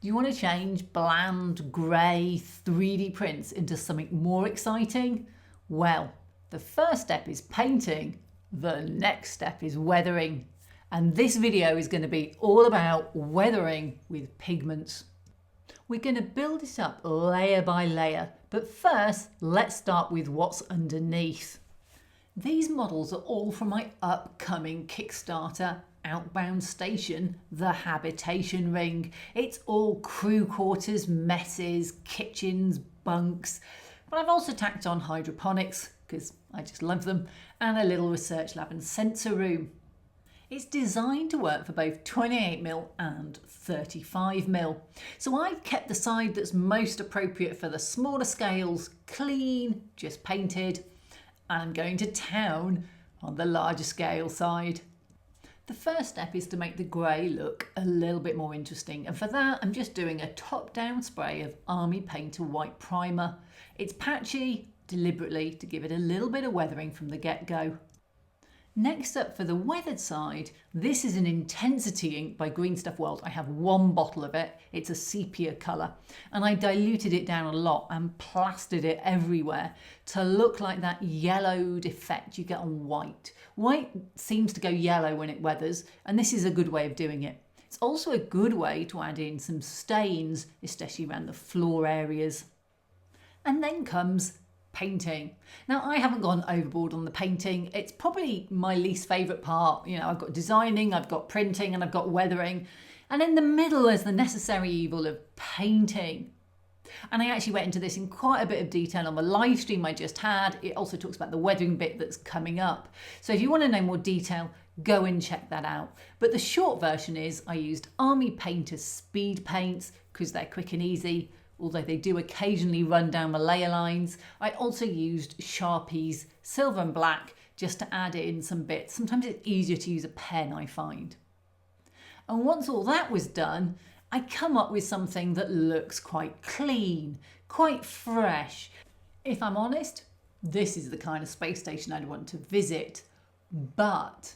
Do you want to change bland, grey, 3D prints into something more exciting? Well, the first step is painting, the next step is weathering. And this video is going to be all about weathering with pigments. We're going to build it up layer by layer, but first let's start with what's underneath. These models are all from my upcoming Kickstarter, Outbound Station, the Habitation Ring. It's all crew quarters, messes, kitchens, bunks, but I've also tacked on hydroponics, because I just love them, and a little research lab and sensor room. It's designed to work for both 28mm and 35mm. So I've kept the side that's most appropriate for the smaller scales clean, just painted, and I'm going to town on the larger scale side. The first step is to make the grey look a little bit more interesting, and for that I'm just doing a top-down spray of Army Painter White Primer. It's patchy, deliberately to give it a little bit of weathering from the get-go. Next up, for the weathered side, this is an intensity ink by Green Stuff World. I have one bottle of it. It's a sepia colour, and I diluted it down a lot and plastered it everywhere to look like that yellowed effect you get on white. White seems to go yellow when it weathers, and this is a good way of doing it. It's also a good way to add in some stains, especially around the floor areas. And then comes painting. Now, I haven't gone overboard on the painting. It's probably my least favourite part. You know, I've got designing, I've got printing, and I've got weathering. And in the middle is the necessary evil of painting. And I actually went into this in quite a bit of detail on the live stream I just had. It also talks about the weathering bit that's coming up. So if you want to know more detail, go and check that out. But the short version is I used Army Painter speed paints because they're quick and easy, although they do occasionally run down the layer lines. I also used Sharpies, silver and black, just to add in some bits. Sometimes it's easier to use a pen, I find. And once all that was done, I come up with something that looks quite clean, quite fresh. If I'm honest, this is the kind of space station I'd want to visit, but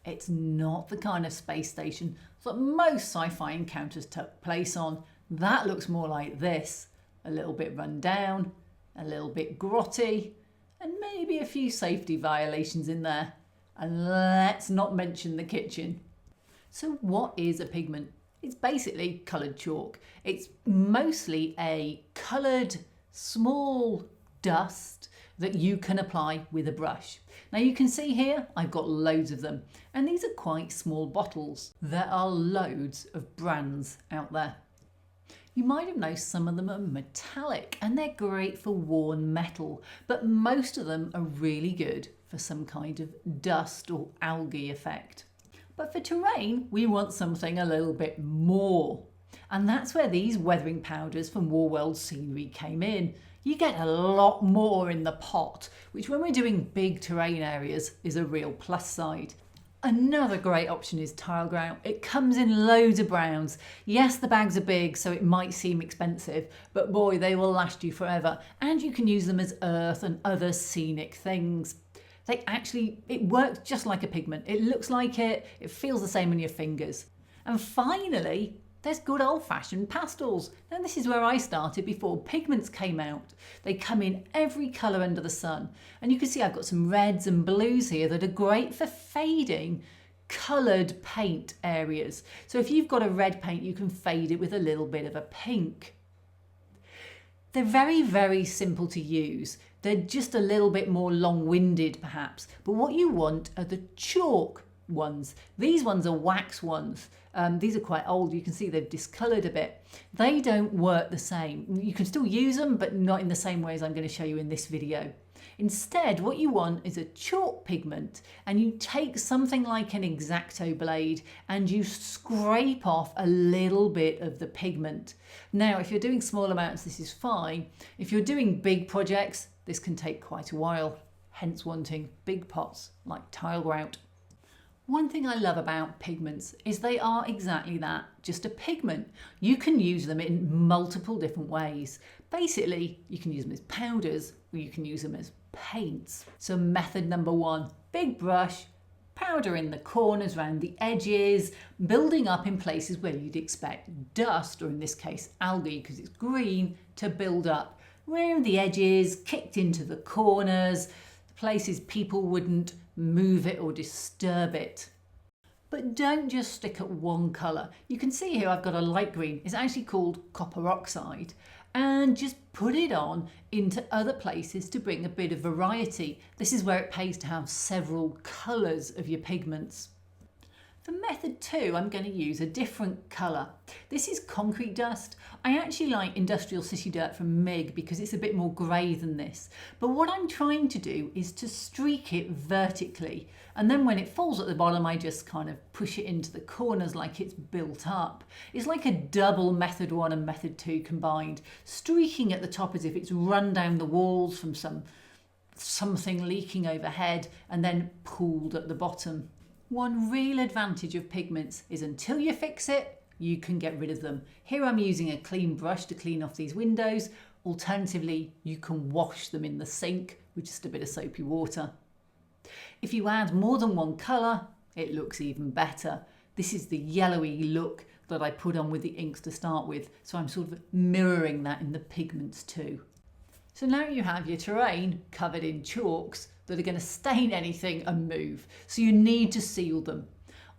it's not the kind of space station that most sci-fi encounters took place on. That looks more like this, a little bit run down, a little bit grotty, and maybe a few safety violations in there. And let's not mention the kitchen. So what is a pigment? It's basically coloured chalk. It's mostly a coloured small dust that you can apply with a brush. Now you can see here I've got loads of them, and these are quite small bottles. There are loads of brands out there. You might have noticed some of them are metallic, and they're great for worn metal, but most of them are really good for some kind of dust or algae effect. But for terrain, we want something a little bit more. And that's where these weathering powders from Warworld Scenery came in. You get a lot more in the pot, which when we're doing big terrain areas is a real plus side. Another great option is tile grout. It comes in loads of browns. Yes, the bags are big, so it might seem expensive, but boy, they will last you forever. And you can use them as earth and other scenic things. It works just like a pigment. It looks like it feels the same on your fingers. And finally, there's good old-fashioned pastels. Now this is where I started before pigments came out. They come in every colour under the sun. And you can see I've got some reds and blues here that are great for fading coloured paint areas. So if you've got a red paint, you can fade it with a little bit of a pink. They're very, very simple to use. They're just a little bit more long-winded perhaps. But what you want are the chalk ones. These ones are wax ones. These are quite old. You can see they've discoloured a bit. They don't work the same. You can still use them, but not in the same way as I'm going to show you in this video. Instead, what you want is a chalk pigment, and you take something like an X-Acto blade and you scrape off a little bit of the pigment. Now, if you're doing small amounts, this is fine. If you're doing big projects, this can take quite a while, hence wanting big pots like tile grout. One thing I love about pigments is they are exactly that, just a pigment. You can use them in multiple different ways. Basically, you can use them as powders or you can use them as paints. So method number one, big brush, Powder in the corners around the edges, building up in places where you'd expect dust, or in this case algae because it's green, to build up. Around the edges, kicked into the corners, places people wouldn't move it or disturb it. But don't just stick at one colour. You can see here I've got a light green. It's actually called copper oxide. And just put it on into other places to bring a bit of variety. This is where it pays to have several colours of your pigments. For method 2, I'm going to use a different colour. This is concrete dust. I actually like industrial city dirt from MIG because it's a bit more grey than this. But what I'm trying to do is to streak it vertically. And then when it falls at the bottom, I just kind of push it into the corners like it's built up. It's like a double method 1 and method 2 combined. Streaking at the top as if it's run down the walls from something leaking overhead, and then pooled at the bottom. One real advantage of pigments is until you fix it, you can get rid of them. Here I'm using a clean brush to clean off these windows. Alternatively, you can wash them in the sink with just a bit of soapy water. If you add more than one colour, it looks even better. This is the yellowy look that I put on with the inks to start with, so I'm sort of mirroring that in the pigments too. So now you have your terrain covered in chalks that are going to stain anything and move, so you need to seal them.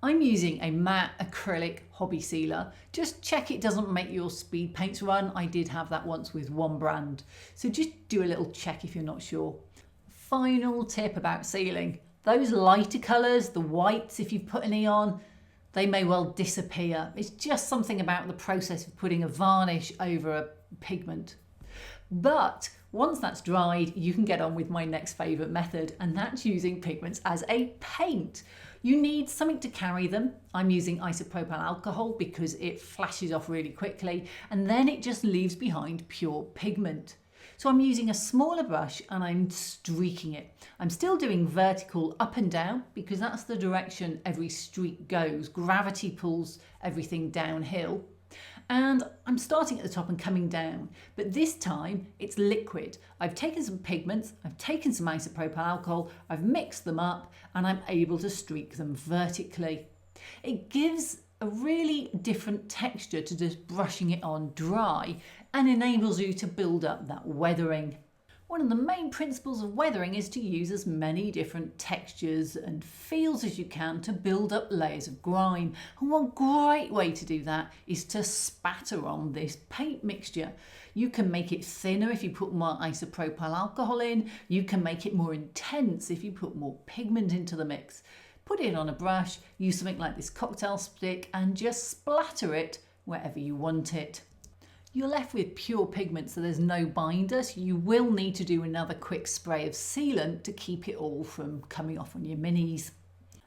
I'm using a matte acrylic hobby sealer. Just check it doesn't make your speed paints run. I did have that once with one brand, so just do a little check if you're not sure. Final tip about sealing. Those lighter colours, the whites, if you put any on, they may well disappear. It's just something about the process of putting a varnish over a pigment. But once that's dried, you can get on with my next favourite method, and that's using pigments as a paint. You need something to carry them. I'm using isopropyl alcohol because it flashes off really quickly, and then it just leaves behind pure pigment. So I'm using a smaller brush and I'm streaking it. I'm still doing vertical up and down because that's the direction every streak goes. Gravity pulls everything downhill. And I'm starting at the top and coming down, but this time it's liquid. I've taken some pigments, I've taken some isopropyl alcohol, I've mixed them up, and I'm able to streak them vertically. It gives a really different texture to just brushing it on dry and enables you to build up that weathering. One of the main principles of weathering is to use as many different textures and feels as you can to build up layers of grime. And one great way to do that is to spatter on this paint mixture. You can make it thinner if you put more isopropyl alcohol in. You can make it more intense if you put more pigment into the mix. Put it on a brush, use something like this cocktail stick and just splatter it wherever you want it. You're left with pure pigment, so there's no binder, so you will need to do another quick spray of sealant to keep it all from coming off on your minis.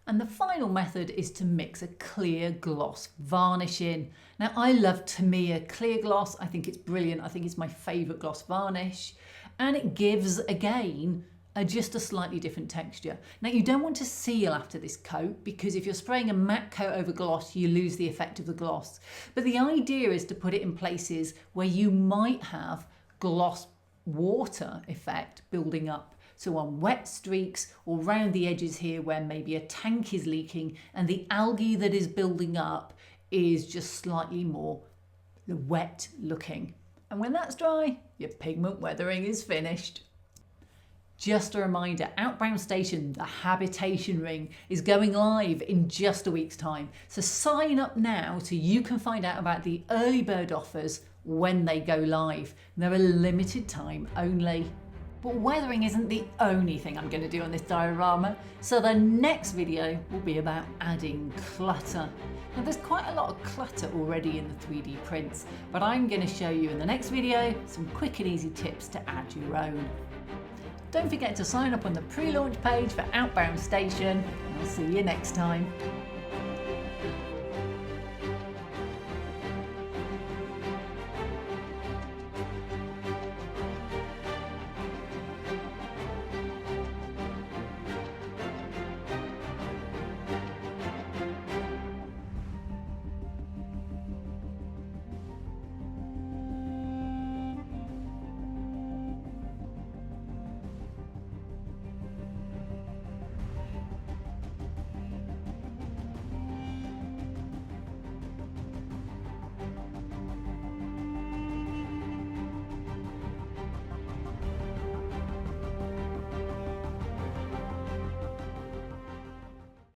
And the final method is to mix a clear gloss varnish in. Now I love Tamiya clear gloss, I think it's brilliant, I think it's my favourite gloss varnish, and it gives, again, just a slightly different texture. Now you don't want to seal after this coat because if you're spraying a matte coat over gloss you lose the effect of the gloss. But the idea is to put it in places where you might have gloss water effect building up. So on wet streaks or around the edges here where maybe a tank is leaking and the algae that is building up is just slightly more wet looking. And when that's dry, your pigment weathering is finished. Just a reminder, Outbound Station, the habitation ring, is going live in just a week's time. So sign up now so you can find out about the early bird offers when they go live. They're a limited time only. But weathering isn't the only thing I'm going to do on this diorama. So the next video will be about adding clutter. Now there's quite a lot of clutter already in the 3D prints, but I'm going to show you in the next video some quick and easy tips to add your own. Don't forget to sign up on the pre-launch page for Outbound Station, and I'll see you next time.